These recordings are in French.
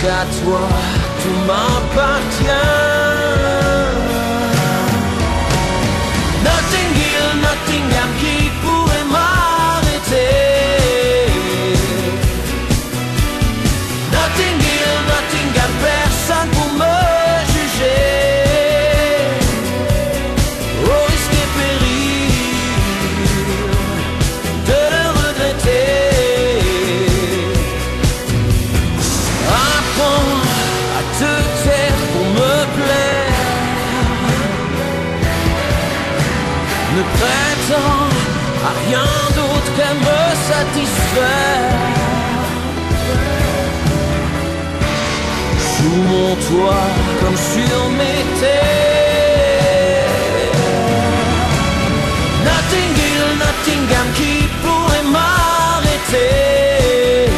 qu'à toi tout m'appartient. Notting Hill, Nottingham, qui pourrait m'arrêter? Notting Hill, Nottingham, personne pour me juger. Au risque et péril de le regretter. Apprends à te taire pour me plaire. Ne prétends à rien d'autre qu'à me satisfaire. Sous mon toit comme sur mes terres. Notting Hill, Nottingham, qui pourrait m'arrêter?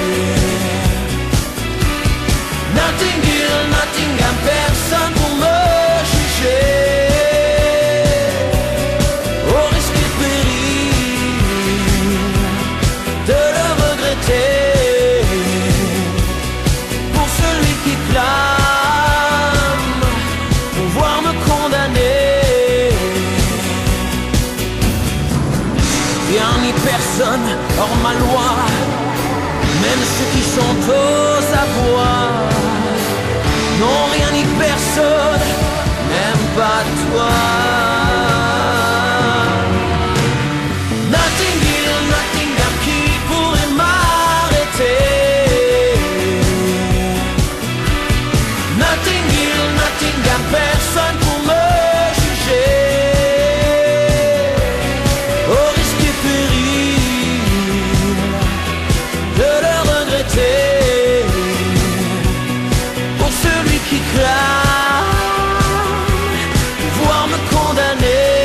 Notting Hill, Nottingham, personne pour me juger. Au risque et péril de le regretter. Pour celui qui clame pouvoir me condamner. Rien ni personne hors ma loi, même ceux qui sont aux abois. Non, rien ni personne, même pas toi. Notting Hill, Nottingham, qui pourrait m'arrêter? Notting Hill, Nottingham, personne pour me juger. Au risque et péril de le regretter. Pour celui qui clame pouvoir me condamner.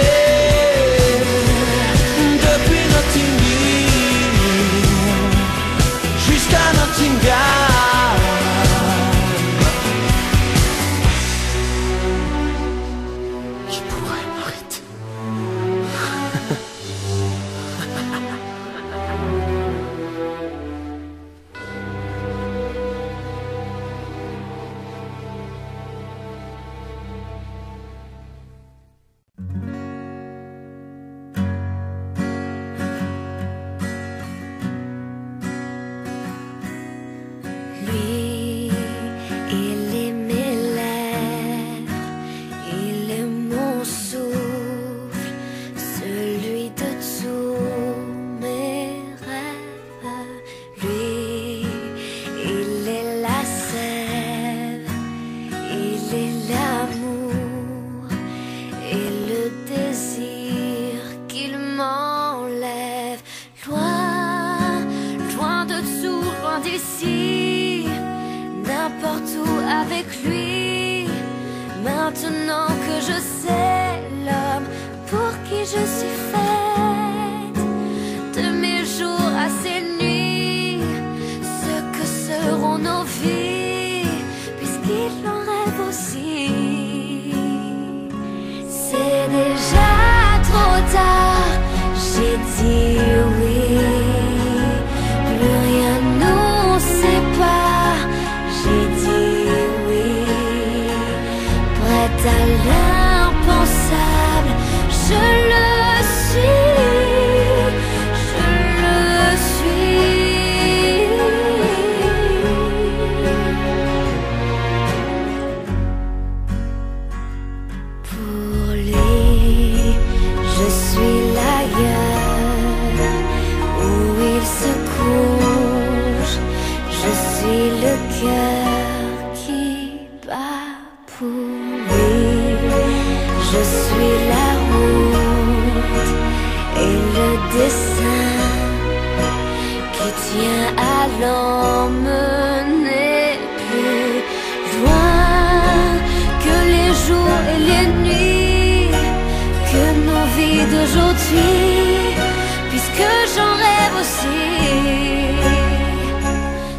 Depuis Notting Hill jusqu'à Nottingham. Qui pourrait m'arrêter? Lui, il est mes lèvres, il est mon souffle, celui de tous mes rêves. Lui, il est la sève, il est l'amour et le désir qu'il m'enlève. Loin, loin de tout, loin d'ici, n'importe où avec lui. Maintenant que je sais l'homme pour qui je suis faite, de mes jours à ces nuits, ce que seront nos vies, puisqu'il en rêve aussi. C'est déjà trop tard, j'ai dit oui. Plus rien nous sépare, j'ai dit oui. Prête à l'impensable, je le suis, je le suis. Pour lui, je suis l'ailleurs où il se couche. Je suis le cœur qui bat pour lui. Je suis la route et le dessin qui tient à l'emmener plus loin que les jours et les nuits, que nos vies d'aujourd'hui, puisque j'en rêve aussi.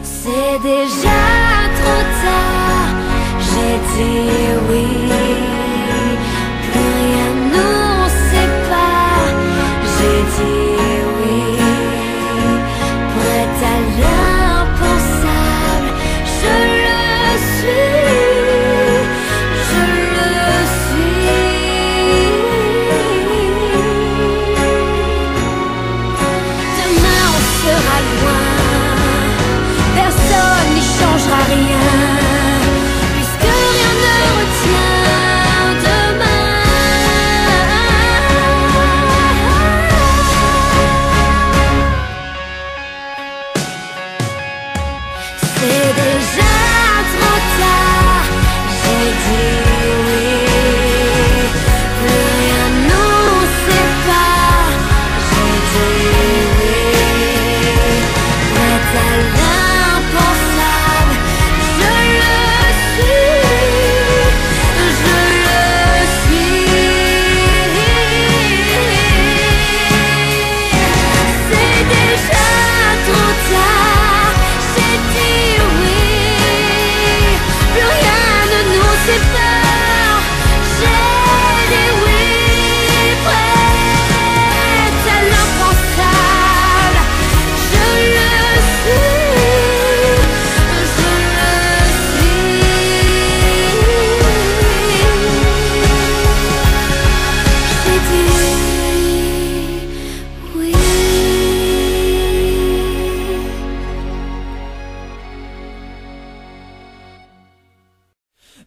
C'est déjà trop tard, j'ai dit oui. Plus rien nous sépare, j'ai dit oui. Prête à l'impensable.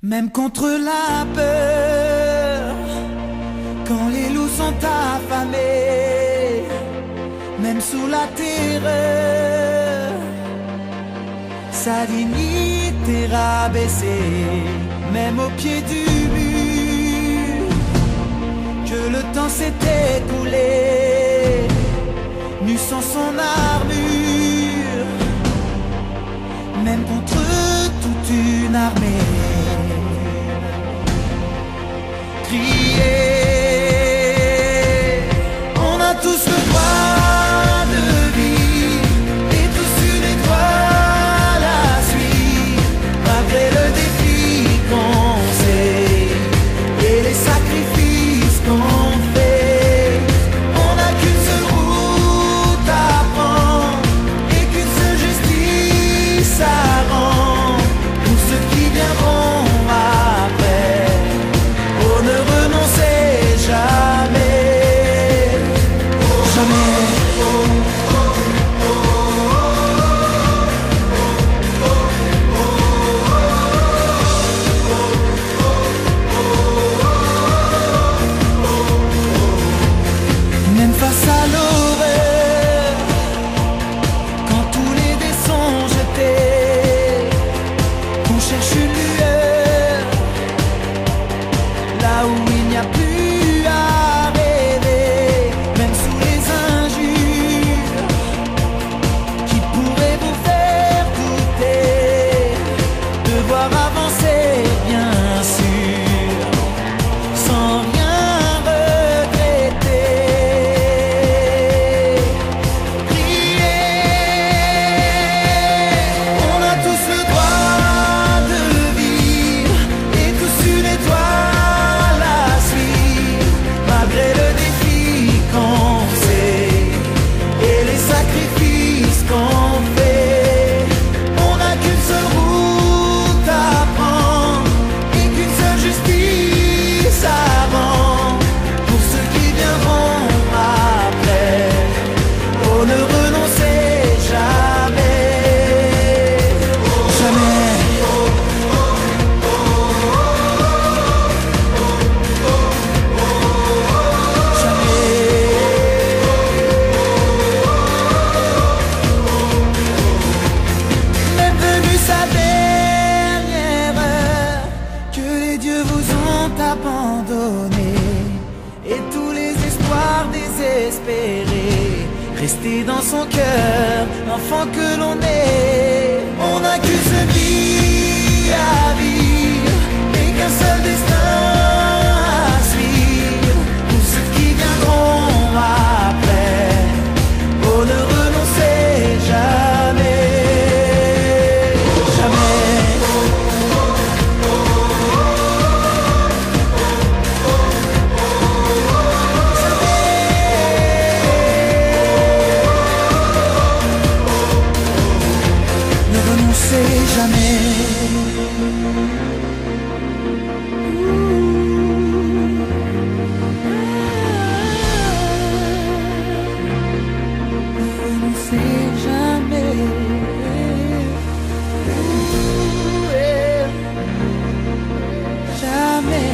Même contre la peur, quand les loups sont affamés, même sous la terreur, sa dignité rabaissée, même au pied du mur, que le temps s'est écoulé, nu sans son armure, même contre toute une armée. Crier, on a tous le droit de vivre et tous une étoile à suivre, malgré le défi qu'on sait et les sacrifices qu'on fait. On n'a qu'une seule route à prendre et qu'une seule justice à rendre pour ceux qui viendront après. Oh, ne renoncez jamais, jamais. Même face à l'horreur, quand tous les dés sont jetés, qu'on cherche une lueur là où il n'y a plus à rêver, même sous les injures qui pourraient vous faire douter, devoir avancer bien sûr, sans rien regretter. Priez, on a tous le droit de vivre et tous une étoile à suivre, malgré le défi qu'on sait et les sacrifices qu'on fait. On n'a qu'une seule route à prendre et qu'une seule justice à rendre pour ceux qui viendront après. Oh, ne renoncez jamais, jamais. Même venue sa dernière heure, que les dieux vous ont abandonné et tous les espoirs désespérés restés dans son cœur, enfant que l'on est. On n'a qu'une seule vie à vivre et qu'un seul destin à suivre pour ceux qui viendront après. Oh, ne renoncez jamais, jamais. Ne renoncez jamais. Ne renoncez jamais. Jamais.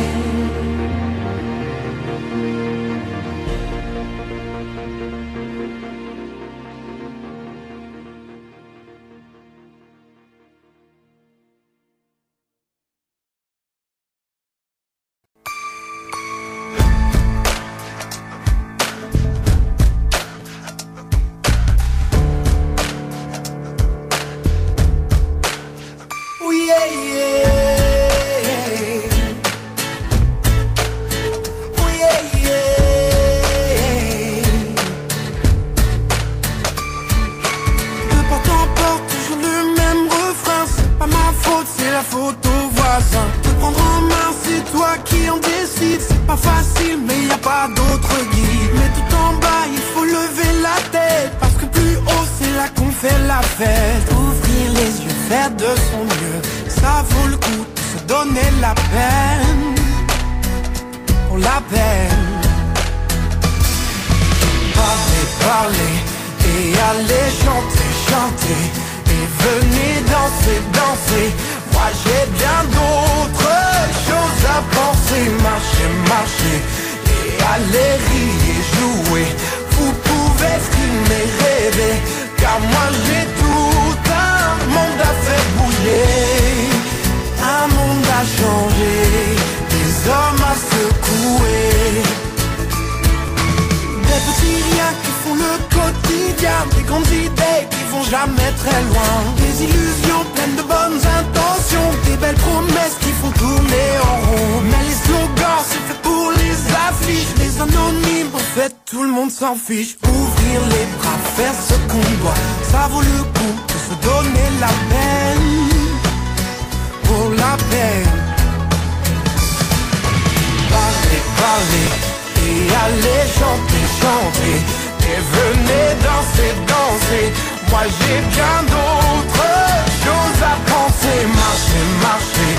Oh yeah, yeah. Oh yeah, yeah. De porte en porte, toujours le même refrain. C'est pas ma faute, c'est la faute aux voisins. Te prendre en main, c'est toi qui en décides. C'est pas facile, mais y a pas d'autre guide. Mais tout en bas, il faut lever la tête, parce que plus haut, c'est là qu'on fait la fête. Ouvrir les yeux, faire de son mieux, ça vaut le coup de se donner la peine, pour la peine. Parlez, parlez, et allez chanter, chanter, et venez danser, danser. Moi j'ai bien d'autres jamais très loin. Des illusions pleines de bonnes intentions, des belles promesses qui font tourner en rond. Mais les slogans, c'est fait pour les affiches. Les anonymes, en fait, tout le monde s'en fiche. Ouvrir les bras, faire ce qu'on doit, ça vaut le coup de se donner la peine. Pour la peine. Parlez, parlez, et allez chanter, chanter. Et venez danser, danser. Moi j'ai bien d'autres choses à penser. Marchez, marchez,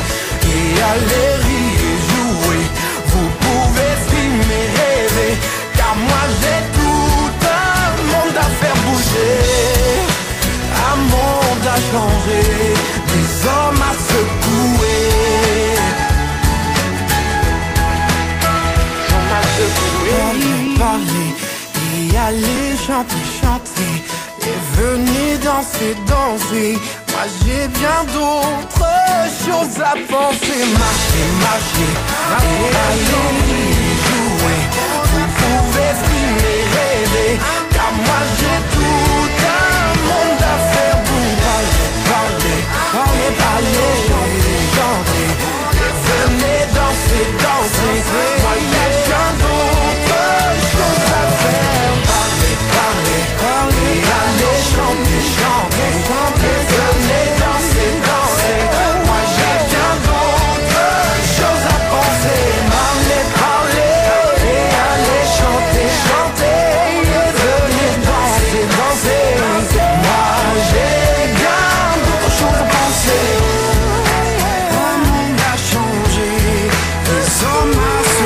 et allez rire, jouer. Vous pouvez filmer, rêver, car moi j'ai tout un monde à faire bouger. Un monde à changer, des hommes à secouer. Parlez, parlez, et allez chanter, chanter. Et venez danser, danser. Moi j'ai bien d'autres choses à penser. Marchez, marchez, et allez jouer. Vous pouvez filmer, rêver, car moi j'ai tout un monde à faire bouger. Parlez, parlez, parlez, chantez, chantez. Et venez danser, danser. Moi j'ai bien d'autres choses à faire. Parlez, parlez, parlez, allez chanter, chanter, chanter. Venez danser, danser. Moi j'ai bien d'autres choses à penser. Parlez, parlez, et allez chanter, chanter. Et venez danser, danser. Moi j'ai bien d'autres choses à penser. Un monde a changé, des hommes à se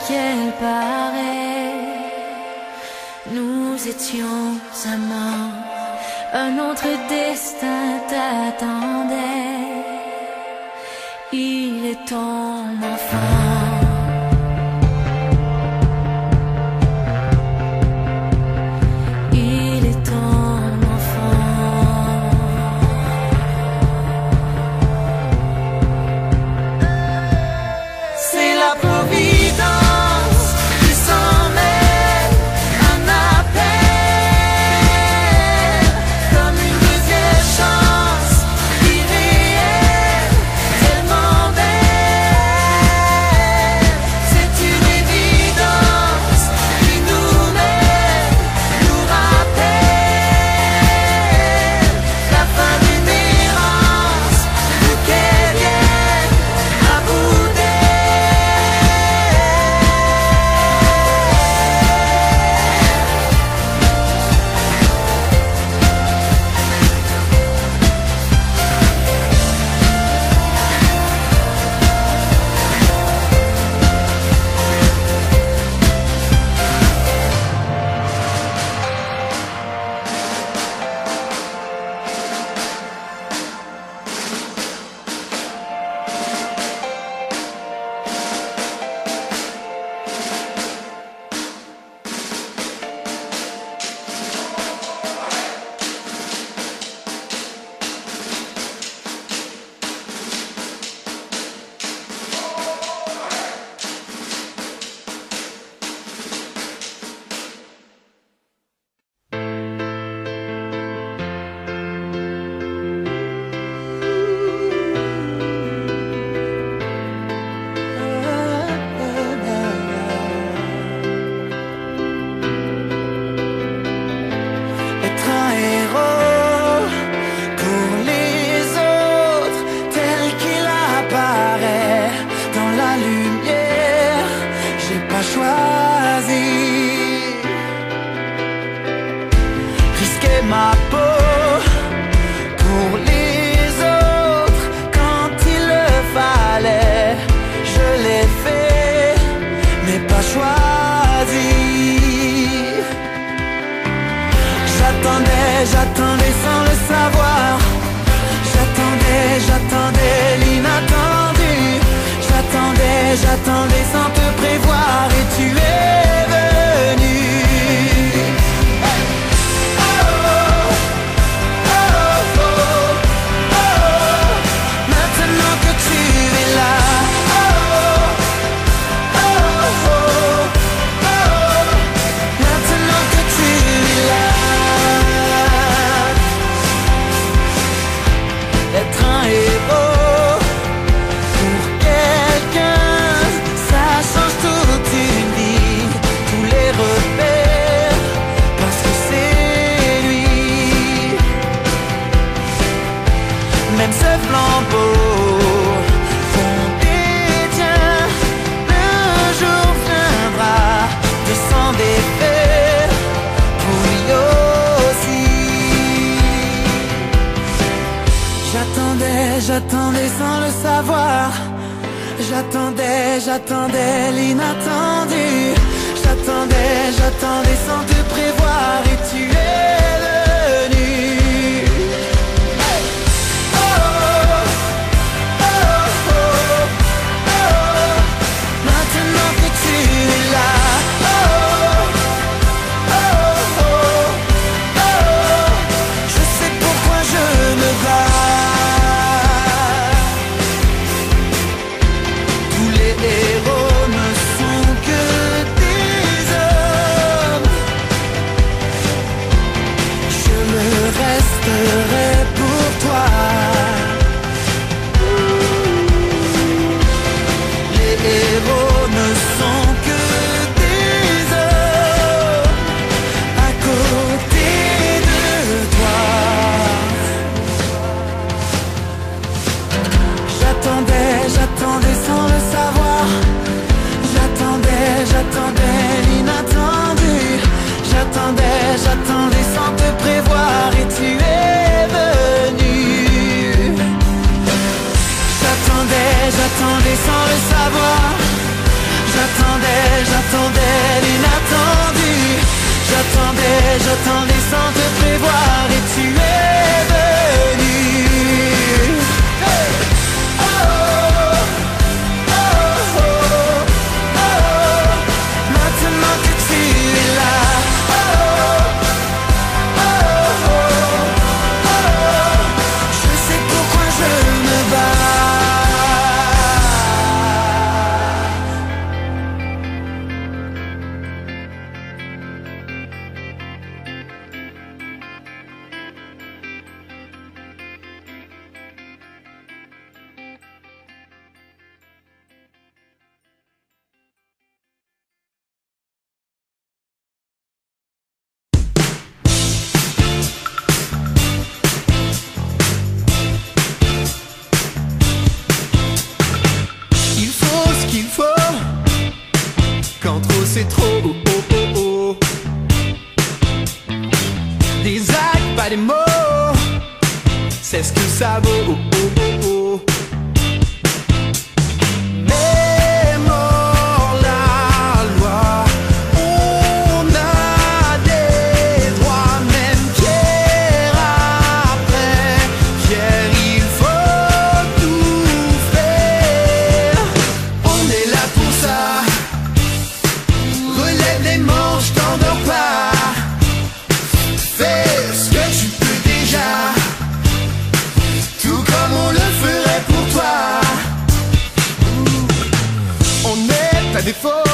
qu'elle paraît. Nous étions amants, un autre destin t'attendait. Il est ton enfant. Ma peau pour les autres quand il le fallait, je l'ai fait mais pas choisi. J'attendais sans le savoir. J'attendais l'inattendu. J'attendais sans te prévoir et tu es venu. J'attendais sans le savoir. J'attendais l'inattendu. J'attendais sans te prévoir et tu es venu. Maintenant que tu es là. Je sais pourquoi je me bats. J'attendais sans le savoir. J'attendais l'inattendu. J'attendais sans te prévoir et tu es venu. J'attendais sans le savoir. J'attendais l'inattendu. J'attendais sans te prévoir et tu es venu. Hey! Oh, oh, oh, oh, oh. Maintenant que tu es là. Oh, oh, oh, oh, oh. Je sais pourquoi je me bats. Quand trop c'est trop, oh, oh, oh, oh. Des actes, pas des mots, c'est ce que ça vaut, oh, oh, oh, oh. Mais mort la loi, on a des droits, même pierre après pierre, il faut tout faire. On est là pour ça. Relève les manches, t'endors pas. Fais ce que tu peux déjà, tout comme on le ferait pour toi. On est à défaut,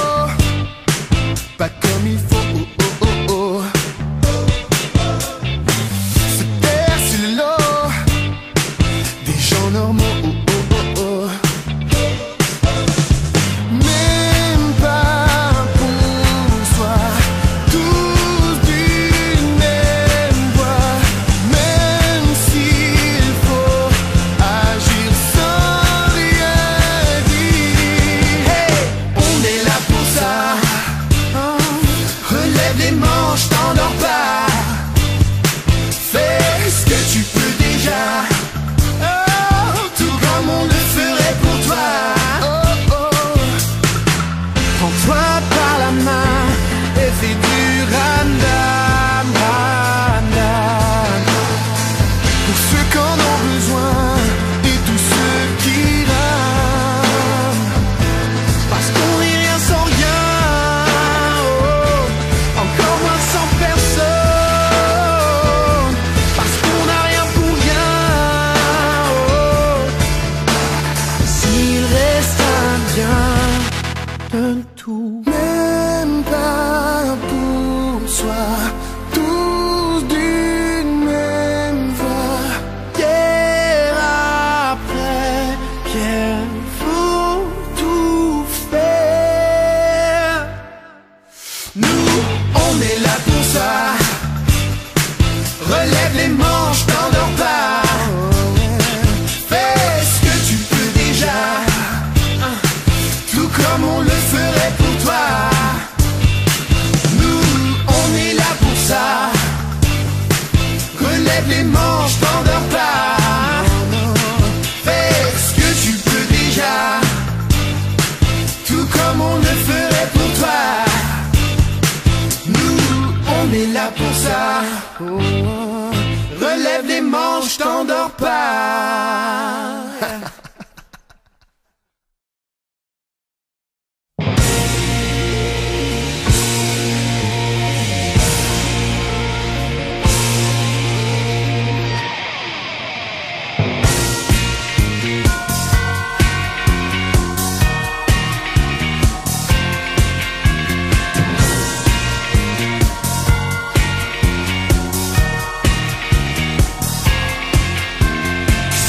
pas comme il faut, oh, oh, oh, oh. Se perd sur le lot des gens normaux, oh, oh, oh, oh. Même pas pour soi, tous d'une même voix. Même s'il faut agir sans rien dire. Hey, on est là pour ça. Relève les manches, t'endors pas. Fais ce que tu peux déjà, oh, tout comme on le ferait pour toi. Oh, oh. Prends-toi par la main et fais du ramdam, ramdam. Pour ceux qui en ont besoin et tous ceux qui rament. Parce qu'on n'est rien sans rien, oh, encore moins sans personne. Parce qu'on n'a rien pour rien, oh. S'il reste un bien, donne tout. Même pas pour soi, tous d'une même voix. Pierre après pierre, faut tout faire. Nous, on est là pour ça. Relève les manches, t'endors pas. Fais ce que tu peux déjà, tout comme on le ferait pour toi. Nous, on est là pour ça. Relève les manches, t'endors pas. Fais ce que tu peux déjà, tout comme on le ferait pour toi. Nous, on est là pour ça. Relève les manches, t'endors pas.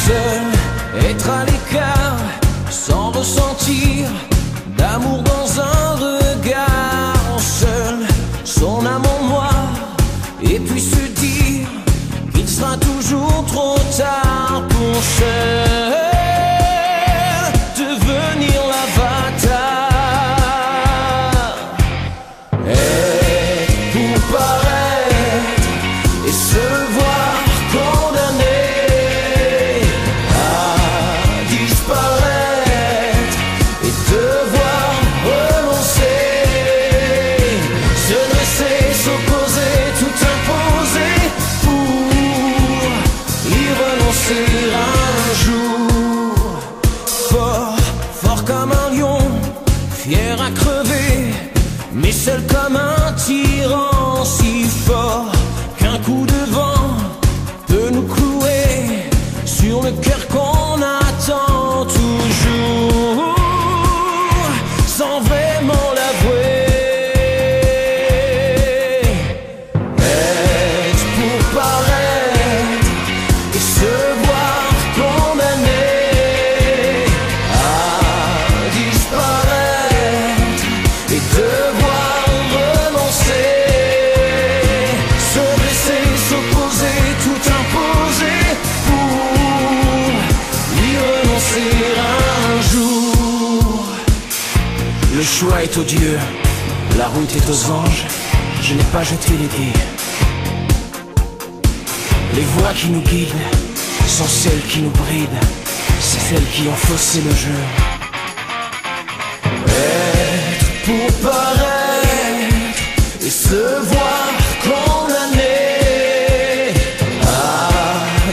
Seul, être à l'écart, sans ressentir d'amour dans un regard. Seul, son âme en noir, et puis se dire qu'il sera toujours trop tard pour seul devenir l'avatar. Être pour paraître et se voir condamné à disparaître et devoir fort comme un lion, fier à crever, mais seul comme un tyran, si fort qu'un coup de vent peut nous clouer sur le cœur qu'on attend toujours, sans vraiment l'avouer. Être pour paraître et se voir condamné à disparaître et devoir renoncer, se blesser, s'opposer, tout imposer pour y renoncer un jour. Le choix est odieux, la route est aux anges, je n'ai pas jeté les dés. Les voies qui nous guident sont celles qui nous brident, c'est celles qui ont faussé le jeu. Être pour paraître et se voir condamné à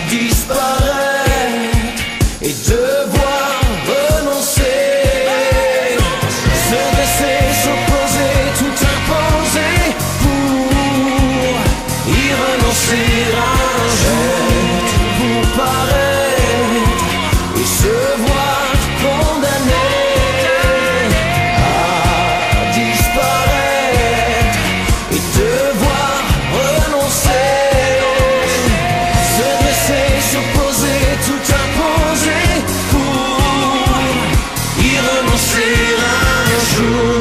disparaître et devoir renoncer, se baisser, s'opposer, tout imposer pour y renoncer un jour, pour paraître et se voir condamné à disparaître et devoir renoncer, se baisser, s'opposer, tout imposer pour y renoncer un jour.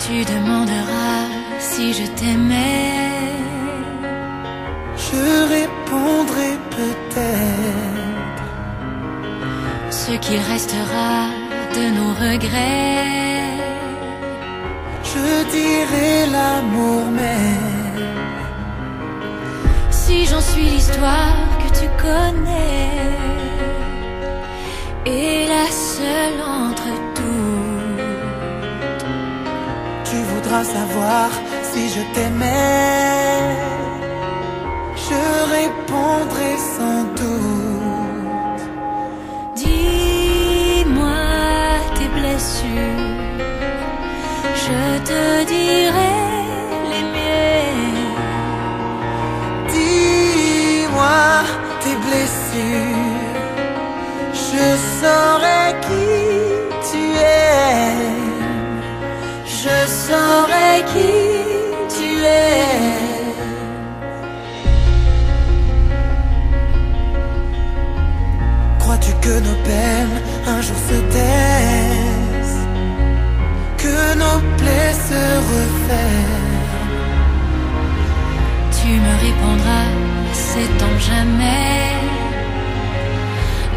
Tu demanderas si je t'aimais. Je répondrai peut-être Ce qu'il restera de nos regrets. Je dirai l'amour même. Si j'en suis l'histoire que tu connais, et la seule entre toutes. Tu voudras savoir si je t'aimais. Je répondrai sans doute. Dis-moi tes blessures, je te dirai les miennes. Dis-moi tes blessures, je saurai qui tu es. Je saurai qui tu es. Crois-tu que nos peines un jour se taisent, que nos plaies se referment? Tu me répondras, sait-on jamais,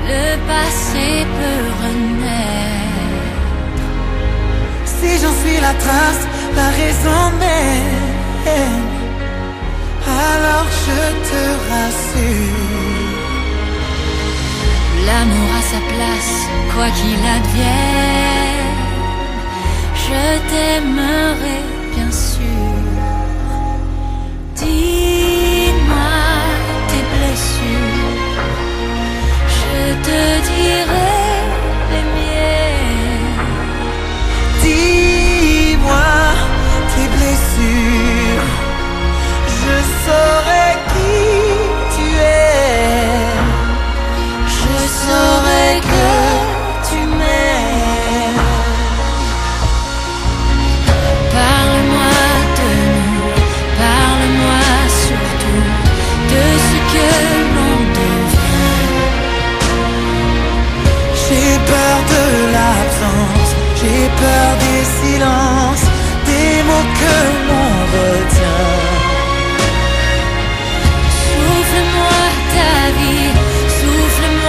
le passé peut renaître. Si j'en suis la trace, la raison même, alors je te rassure. L'amour a sa place, quoi qu'il advienne. Je t'aimerai bien sûr. Dis-moi tes blessures, je te dirai les miennes. Dis-moi tes blessures, je saurai qui tu es. Je saurai que tu m'aimes. Parle-moi de nous, parle-moi surtout de ce que l'on devient. J'ai peur de l'absence, j'ai peur des silences, des mots que l'on retient. Souffle-moi ta vie, souffle-moi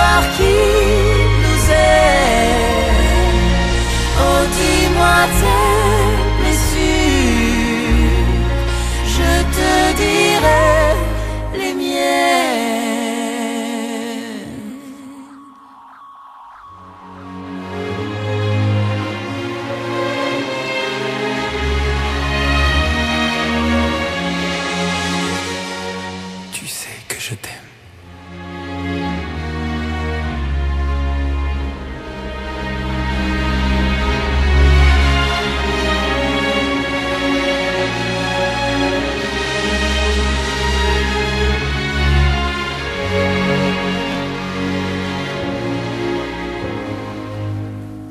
savoir qui nous aime. Oh, dis-moi tes blessures, je te dirai les miennes. Tu sais que je t'aime.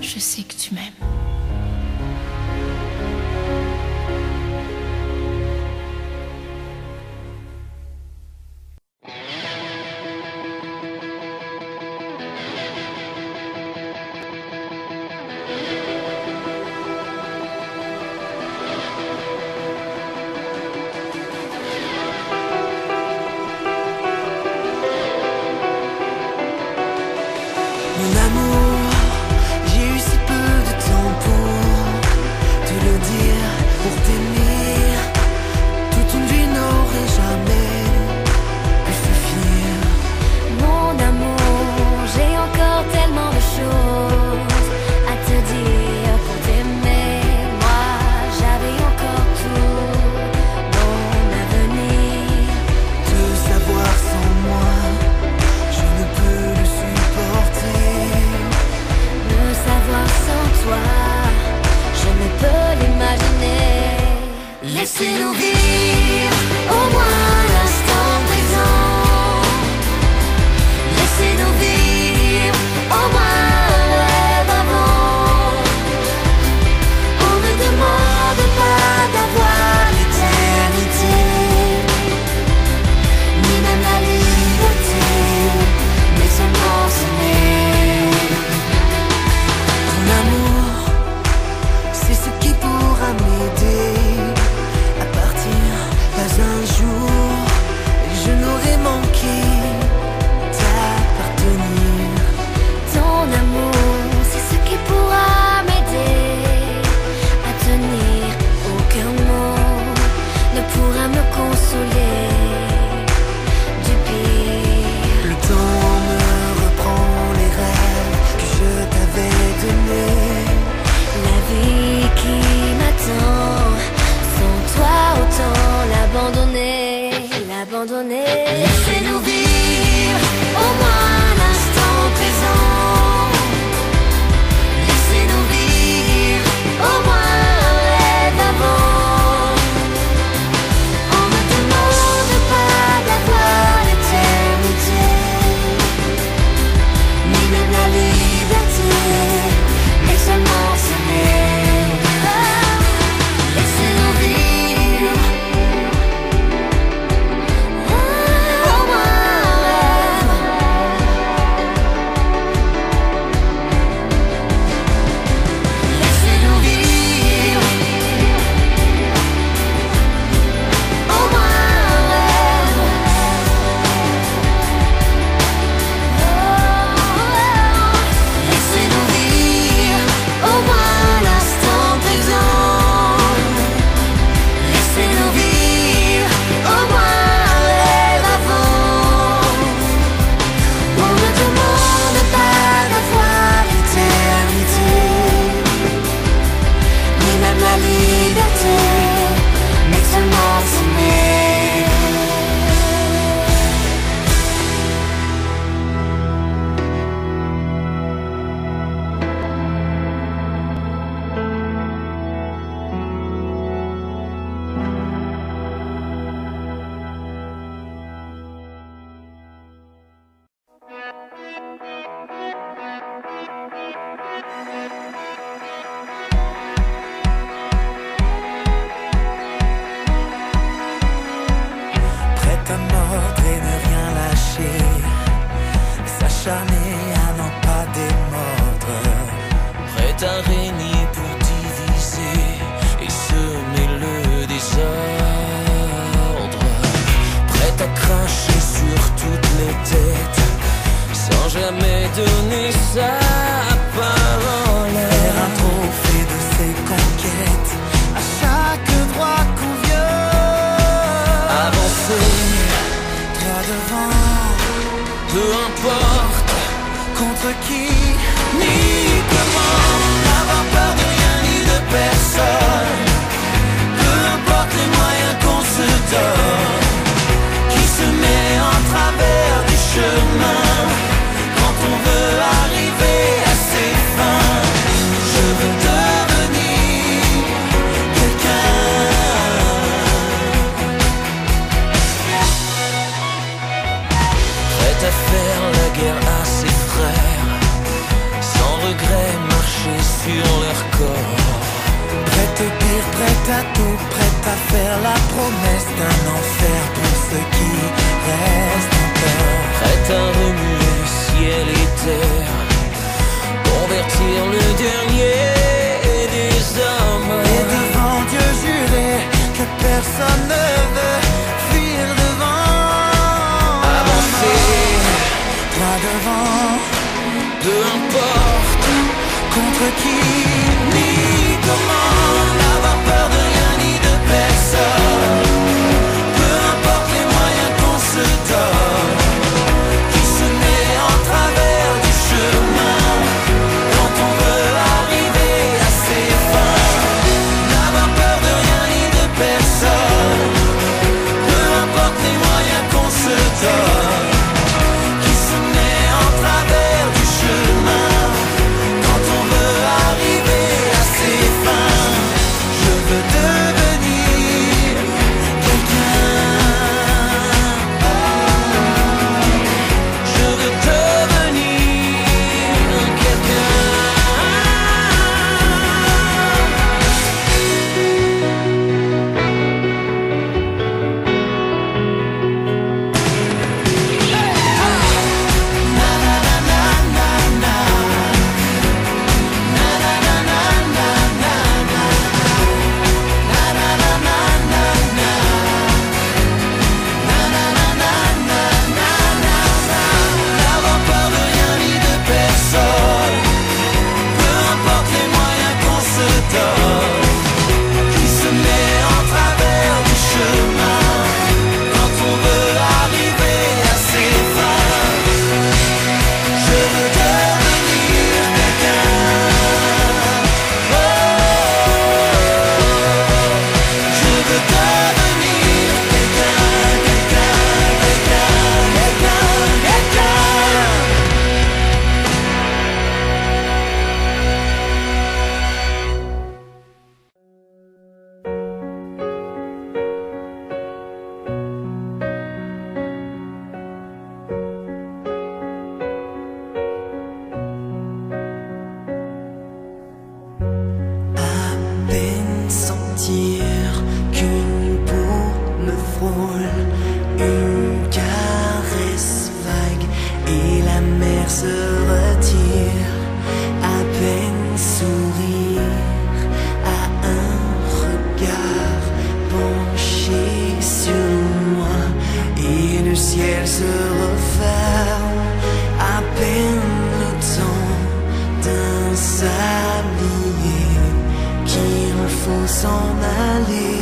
Je sais que tu m'aimes. Mon amour, j'ai eu si peu de temps pour te le dire, pour t'aimer. Toute une vie n'aurait jamais pu suffire. Mon amour, j'ai encore tellement de choses à te dire pour t'aimer. Moi, j'avais encore tout mon avenir. Te savoir sans moi, je ne peux le supporter. Me savoir sans toi, je ne peux l'imaginer. Laissez-nous vivre au moins l'instant présent. Laissez-nous vivre au moins un rêve avant. On ne demande pas d'avoir l'éternité, ni même la liberté, mais seulement s'aimer. Ton amour, c'est ce qui pourra m'aider à partir. Pas un jour, je n'aurai manqué t'appartenir. Ton amour, c'est ce qui pourra m'aider à tenir. Aucun mot ne pourra me consoler du pire. Le temps me reprend les rêves que je t'avais donnés. La vie qui m'attend, sans toi autant l'abandonner, l'abandonner. Laissez-nous vivre au moins l'instant présent. Laissez-nous vivre au moins un rêve avant. On ne demande pas d'avoir l'éternité, ni même la liberté, mais seulement s'aimer. Laissez-nous vivre au moins un rêve. Laissez-nous vivre au moins un rêve. Laissez-nous vivre au moins l'instant présent. Laissez-nous vivre au moins un rêve avant. On ne demande pas d'avoir l'éternité, ni même la liberté, mais seulement s'aimer. Prête à mordre et ne rien lâcher, s'acharner à n'en pas démordre. Prête à régner pour diviser et semer le désordre. Prête à cracher sur toutes les têtes sans jamais donné sa parole. Faire un trophée de ses conquêtes à chaque droit qu'on viole. Avancer, droit devant, peu importe contre qui ni comment. N'avoir peur de rien ni de personne, peu importe les moyens qu'on se donne. Qui se met en travers du chemin quand on veut arriver à ses fins. Je veux devenir quelqu'un. Prêt à faire la guerre à ses frères, sans regret marcher sur leur corps. Prête au pire, prête à tout, prête à faire la promesse d'un enfer pour ceux qui restent encore. Prête à remuer ciel et terre, convertir le dernier des hommes. Et devant Dieu jurer que personne ne veut fuir devant. Avancer, droit devant, peu importe contre qui ni comment. N'avoir peur de rien ni de personne, peu importe les moyens qu'on se donne. Qui se met en travers du chemin quand on veut arriver à ses fins. N'avoir peur de rien ni de personne, peu importe les moyens qu'on se donne. Qui se met en travers du chemin quand on veut arriver à ses fins. Je veux devenir quelqu'un. Je veux devenir quelqu'un. N'avoir peur de rien ni de personne, peu importe les moyens qu'on se donne. Qui se met en travers du chemin quand on veut arriver à ses fins. Je veux devenir quelqu'un. Oh, je veux devenir quelqu'un, quelqu'un, quelqu'un, quelqu'un, quelqu'un. À peine sentir qu'une peau me frôle, une caresse vague et la mer se retire. À peine sourire à un regard penché sur moi et le ciel se referme. À peine le temps d'un sablier qu'il faut s'en aller.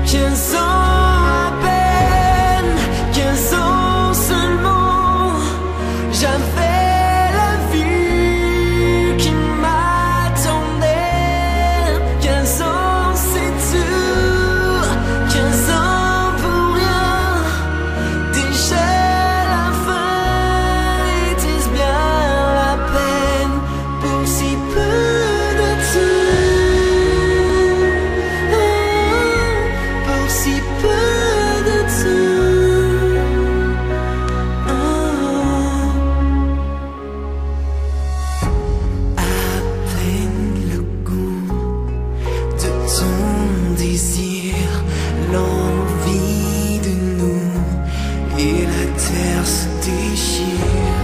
15 ans à peine, 15 ans seulement, j'avais la vie qui m'attendait. 15 ans c'est tout, 15 ans pour rien. Déjà la fin, était-ce bien la peine pour si peu de temps? Pour si peu de temps. À peine le goût de ton désir, l'envie de nous et la terre se déchire.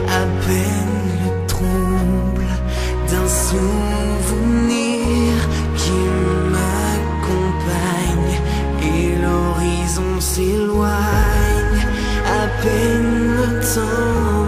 À peine le trouble d'un souvenir qui m'accompagne et l'horizon s'éloigne. À peine le temps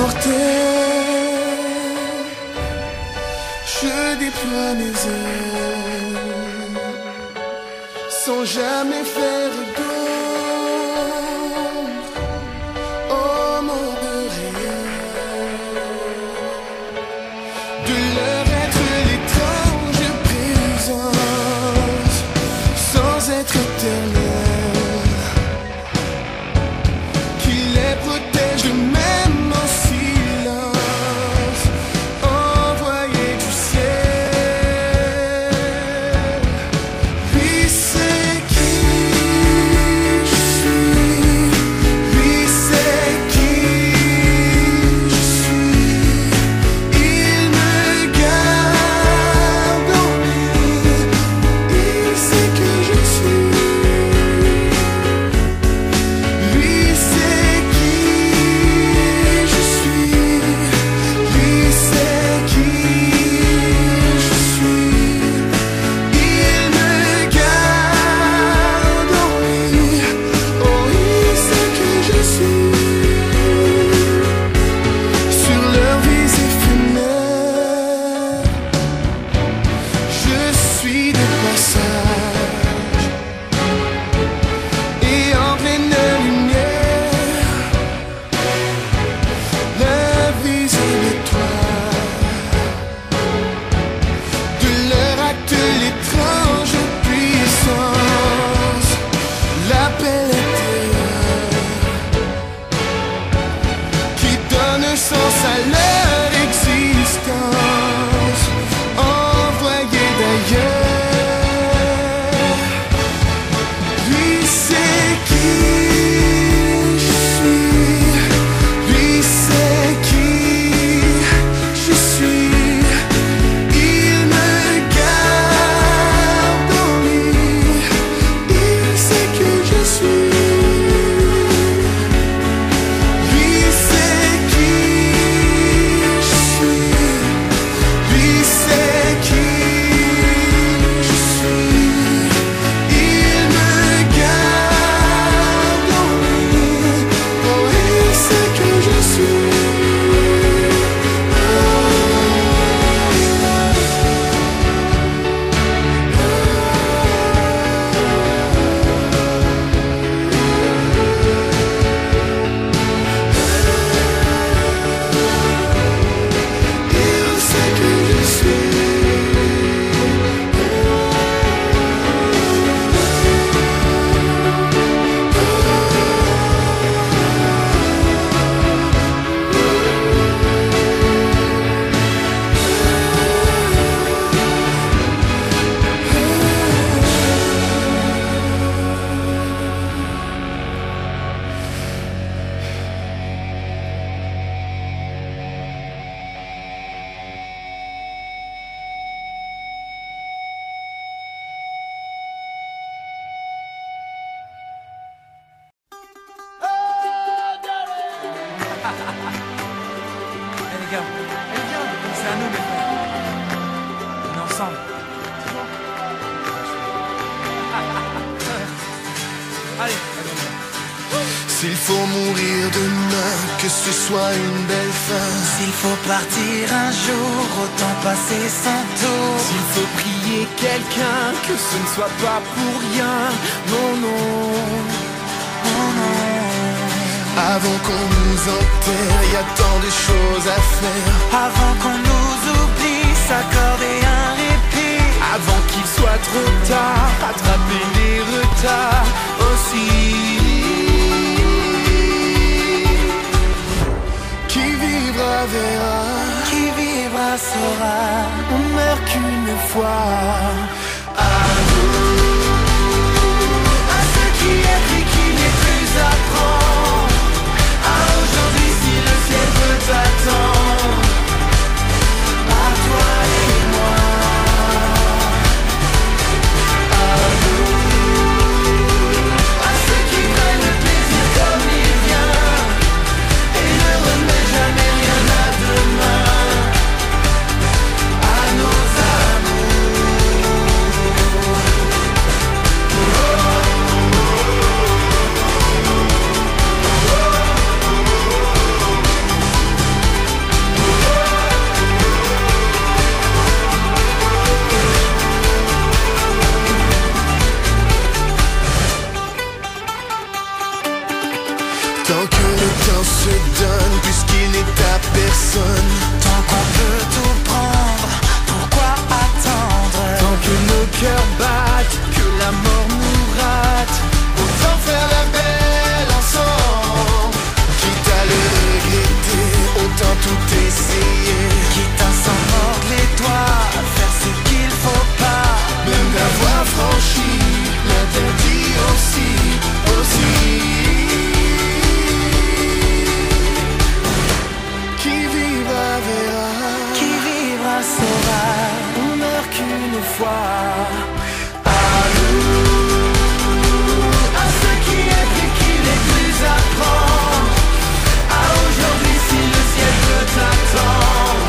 t'emporter, je déploie mes ailes sans jamais faire d'ombre au monde réel, de leur être l'étrange présence sans être éternel, qui les protège même en silence, envoyé du ciel. Lui sait qui je suis, lui sait qui je suis, il me garde en lui, il sait que je suis. Lui sait qui je suis, lui sait qui je suis, il me garde en lui, oh il sait que je suis. Sur leur vie éphémère, je suis de passage, et en pleine lumière, l'invisible étoile, de leur acte l'étrange puissance, l'appel intérieur, qui donne sens à leur existence, envoyé d'ailleurs. Lui sait qui je suis, lui sait qui je suis, il me garde en lui, il sait que je suis. Lui sait qui je suis, lui sait qui je suis, il me garde en lui, oh il sait que je suis. Il sait que je suis. Eh les gars, c'est à nous les frères. On est ensemble. Allez, S'il faut mourir demain, que ce soit une belle fin. S'il faut partir un jour, autant passer son tour. S'il faut prier quelqu'un, que ce ne soit pas pour rien. Non, non. Oh non. Avant qu'on nous enterre, y a tant de choses à faire. Avant qu'on nous oublie, s'accorder un répit. Avant qu'il soit trop tard, rattraper les retards aussi. Qui vivra verra, Qui vivra saura. on meurt qu'une fois. À nous, À ce qui est pris, qui n'est plus à prendre. À aujourd'hui, si le ciel veut t'attendre. À toi et moi. À ceux qui prennent le plaisir comme il vient et ne remet jamais rien à demain. À nos amours. Tant que le temps se donne, puisqu'il n'est à personne. Tant qu'on peut tout prendre, pourquoi attendre? Tant que nos cœurs battent, que la mort nous rate, autant faire la belle ensemble. Quitte à le regretter, autant tout essayer. Quitte à s'en mordre les doigts, faire ce qu'il faut pas. Même d'avoir franchi l'interdit aussi. Qui vivra verra. Qui vivra saura, on meurt qu'une fois. À nous, à ceux qui aiment et qui les plus apprendre. À aujourd'hui si le ciel peut t'attendre.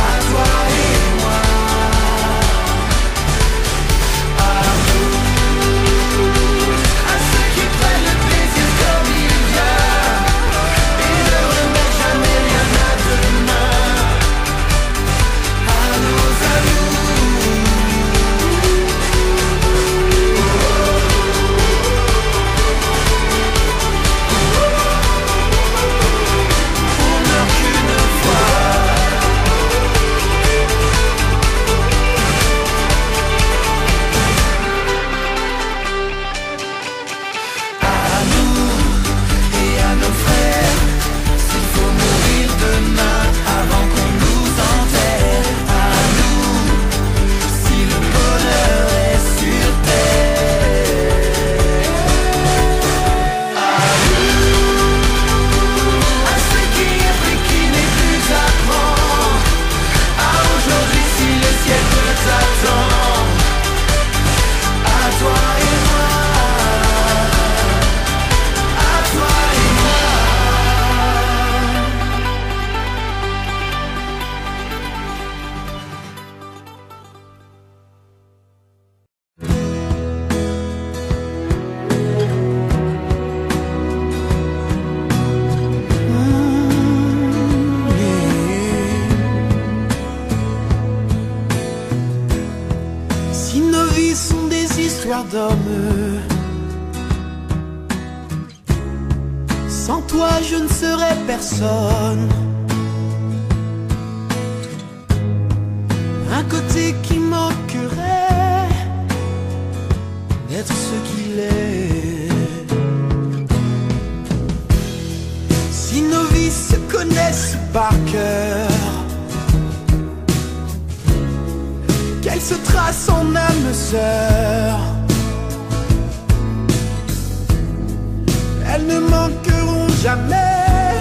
À toi et moi. À nous, à ceux qui prennent le plaisir comme il vient et ne remettent jamais rien à demain. À nos amis. Si nos vies sont des histoires d'hommes, sans toi je ne serais personne. Un côté qui manquerait d'être ce qu'il est. Si nos vies se connaissent par cœur, qu'elles se tracent en âme sœur, elles ne manqueront jamais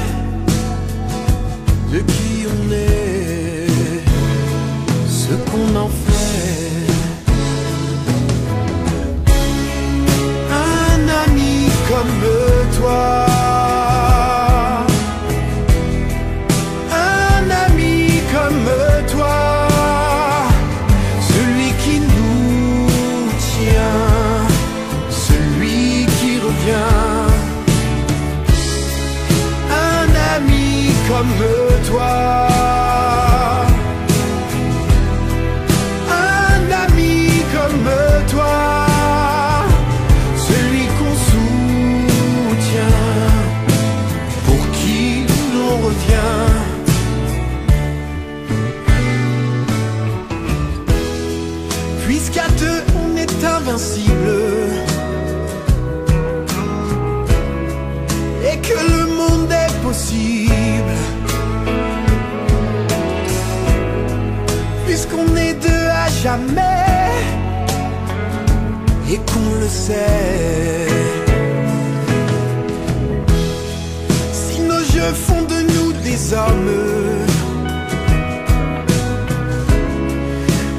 de qui on est, ce qu'on en fait. Un ami comme toi, un ami comme toi, celui qui nous tient, celui qui revient. Un ami comme toi, un ami comme toi, celui qu'on soutient, pour qui l'on revient. Puisqu'à deux on est invincible et que le monde est possible, puisqu'on est deux à jamais et qu'on le sait. Si nos jeux font de nous des hommes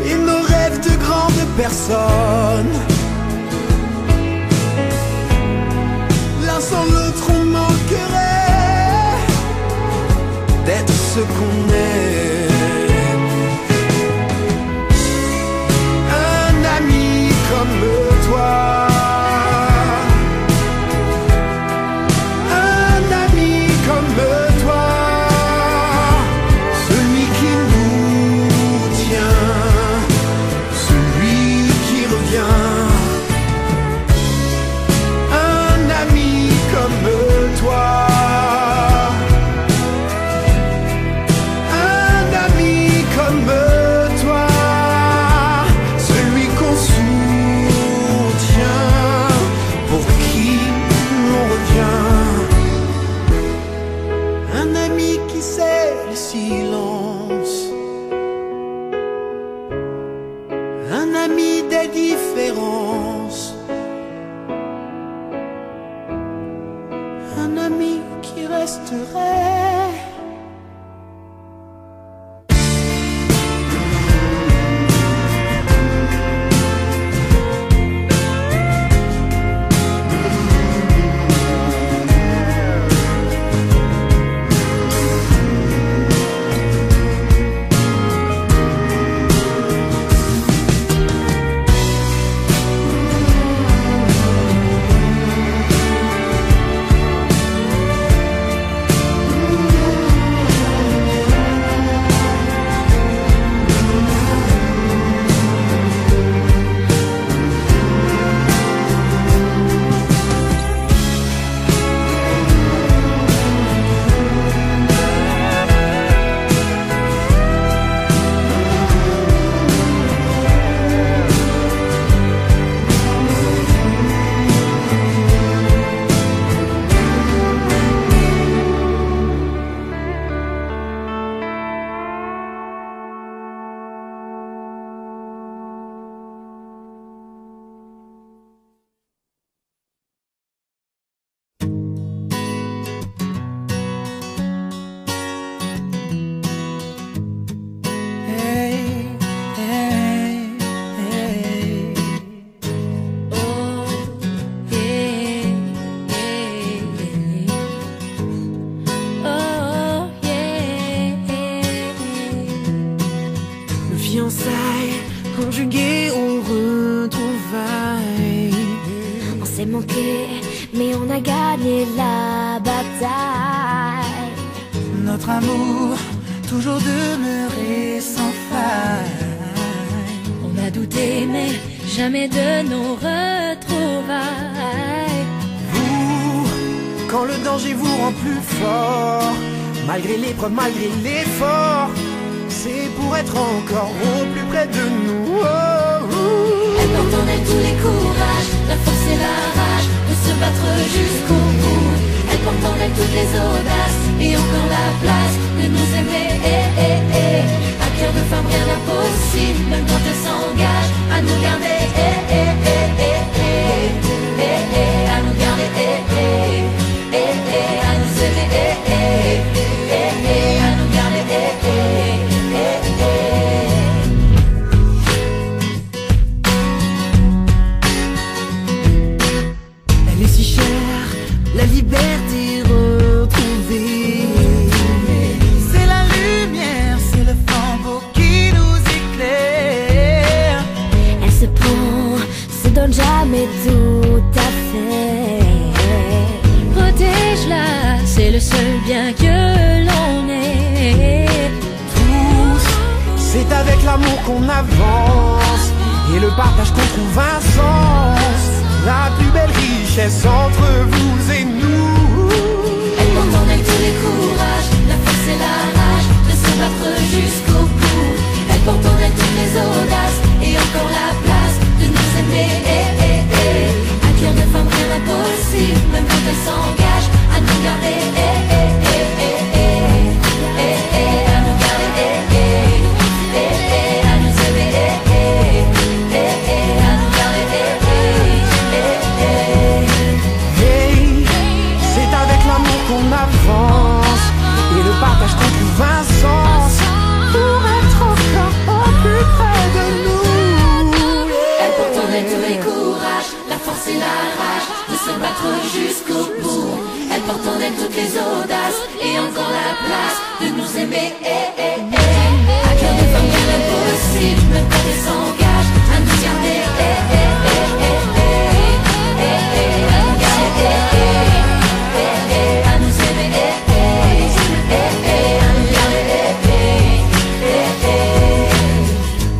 et nos rêves de grandes personnes, l'un sans l'autre on manquerait d'être ce qu'on est. Un ami comme toi, un ami comme toi, celui qui nous tient, celui qui revient. Un ami comme un ami qui resterait. Conjugués au retrouvailles. On s'est manqué, mais on a gagné la bataille. Notre amour toujours demeuré sans faille. On a douté, mais jamais de nos retrouvailles. Vous, quand le danger vous rend plus fort, malgré l'épreuve, malgré l'effort, c'est pour être encore au plus près de nous. Oh, oh. Elle porte en elle tous les courages, la force et la rage de se battre jusqu'au bout. Elle porte en elle toutes les audaces et encore la place de nous aimer. À cœur de femme rien d'impossible, même quand elle s'engage à nous garder. À nous garder. À nous aimer. À nous garder. Elle est si chère, la liberté retrouvée. C'est la lumière, c'est le flambeau qui nous éclaire. Elle se prend, se donne jamais tout à fait. Protège-la, c'est le seul bien que l'on ait. Tous, c'est avec l'amour qu'on avance et le partage qu'on trouve un sens. La plus belle richesse entre vous et nous. Elle porte en elle tous les courages, la force et la rage de se battre jusqu'au bout. Elle porte en elle toutes les audaces et encore la place de nous aimer. À cœur de femme rien d'impossible, même quand elle s'engage à nous garder. À nous garder. À nous aimer. À nous garder. Hey, c'est avec l'amour qu'on avance et le partage qu'on trouve un sens pour être encore au plus près de nous. Elle porte en elle tous les courages, la force et la rage de se battre jusqu'au bout. Elle porte en elle toutes les audaces et encore la place de nous aimer. À cœur de femme rien d'impossible, même quand elle s'engage à nous garder. À nous garder. À nous aimer. À nous garder.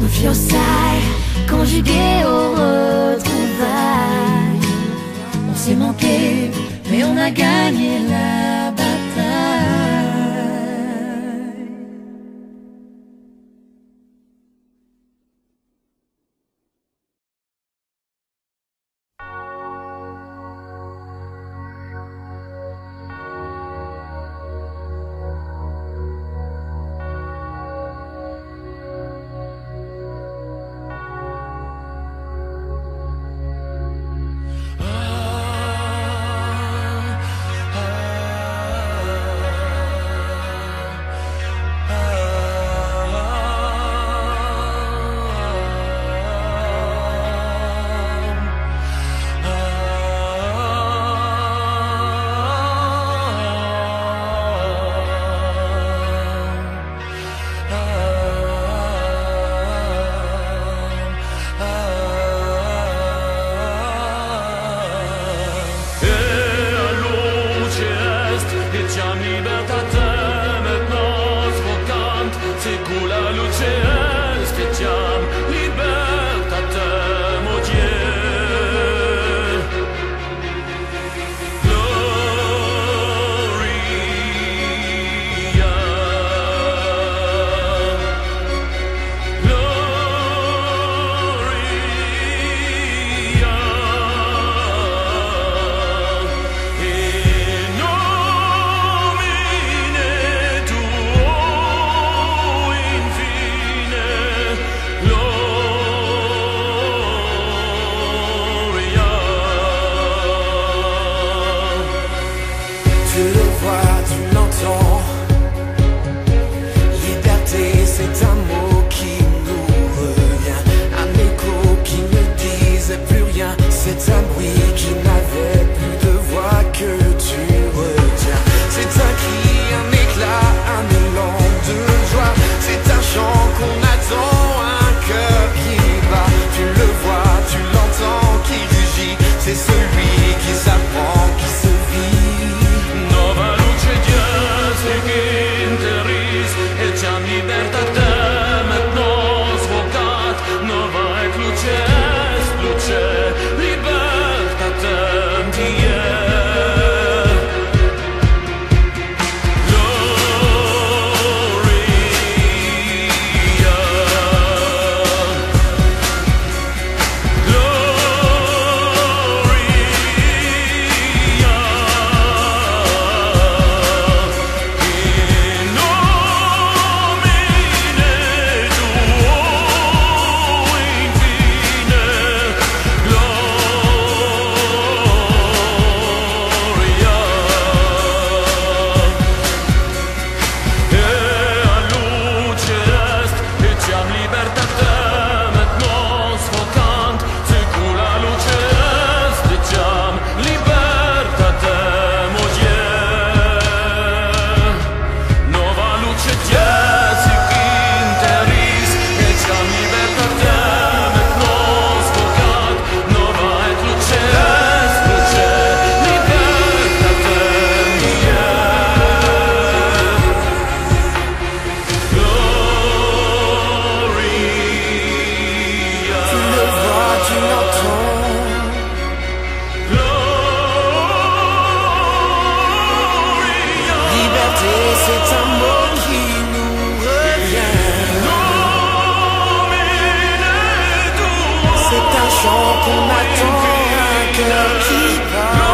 Nos fiançailles conjuguées au retrouvailles. On s'est manqué, mais on a gagné la bataille. Ah, ah. qu'on attend un cœur qui bat.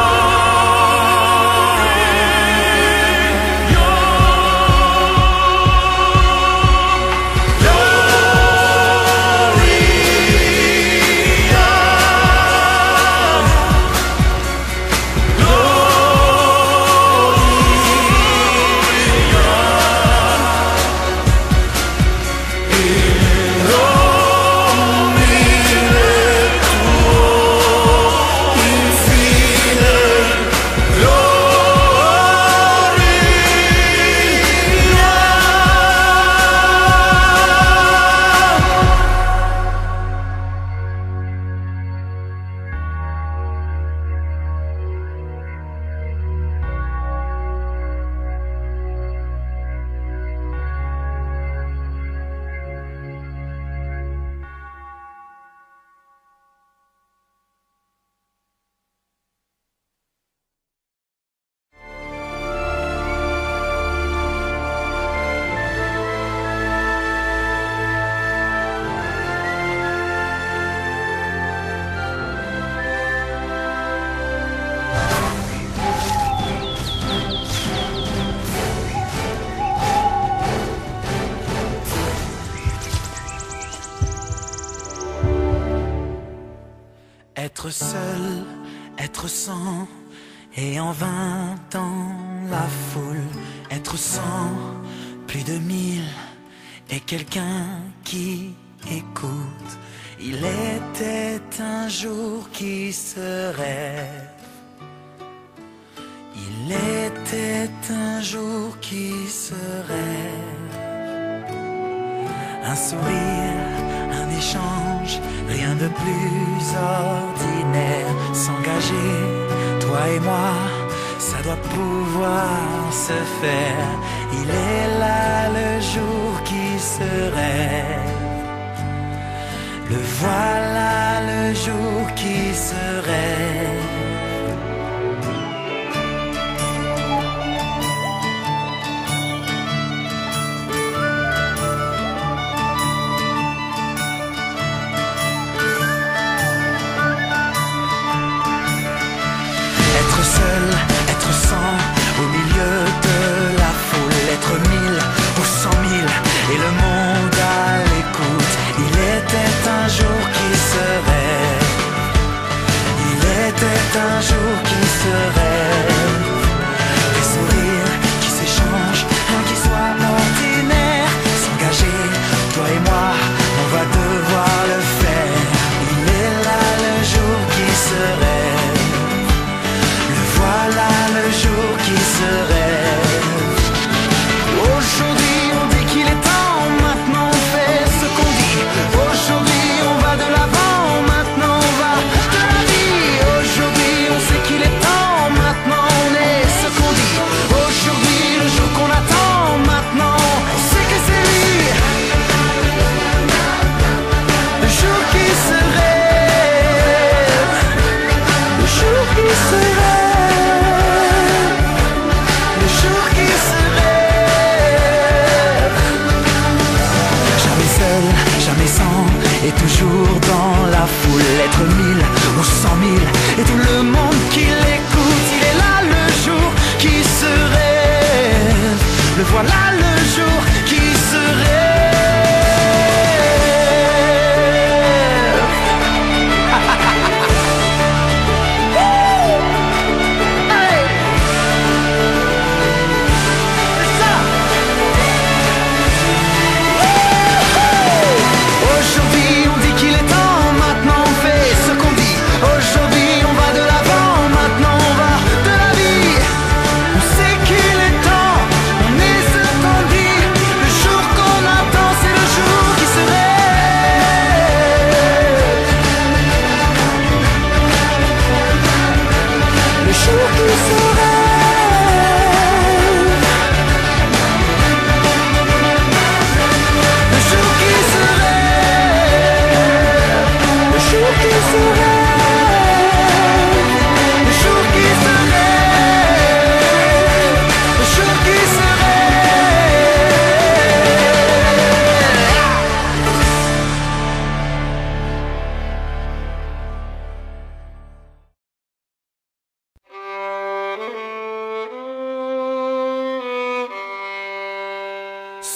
Être seul, être sans, et en vain dans la foule. Être sans plus de 1000, et quelqu'un qui écoute. Il était un jour qui se rêve. Il était un jour qui se rêve. Un sourire, un échange, rien de plus ordinaire. S'engager, toi et moi, ça doit pouvoir se faire. Il est là le jour qui se rêve. Le voilà le jour qui se rêve. Être seul, être sans, au milieu de la foule. Être 1000 ou 100 000, et le monde à l'écoute. Il était un jour qui se rêve. Il était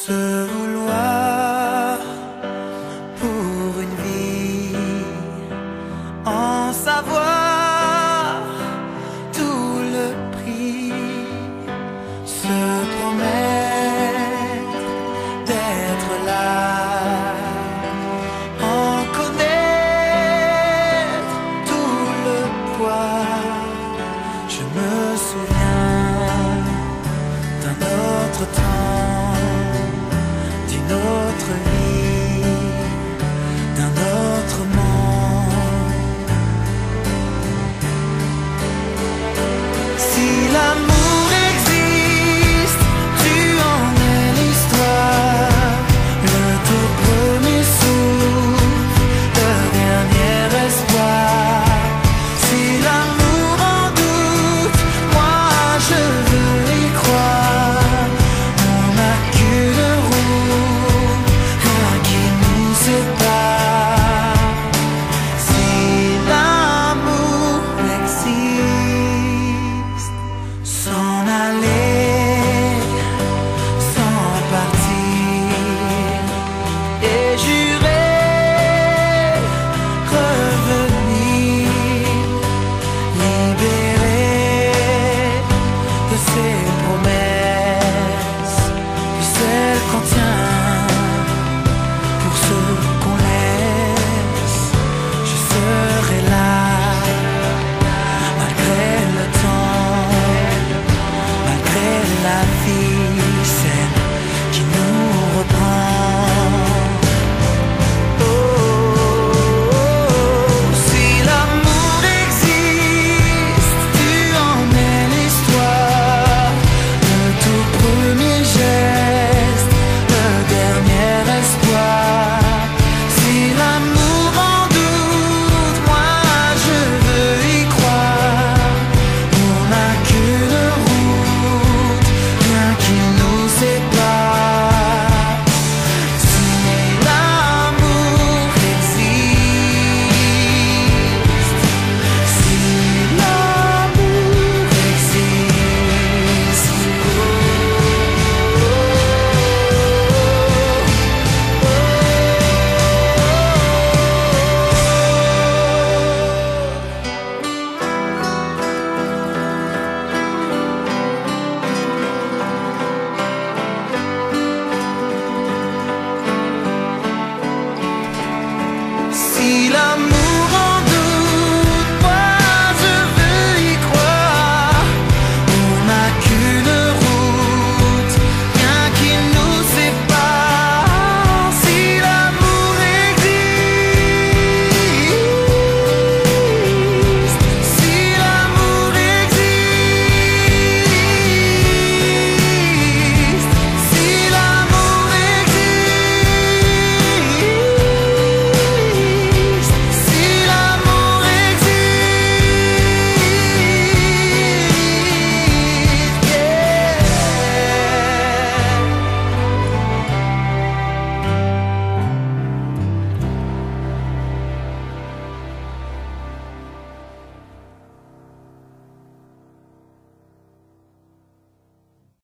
se voit.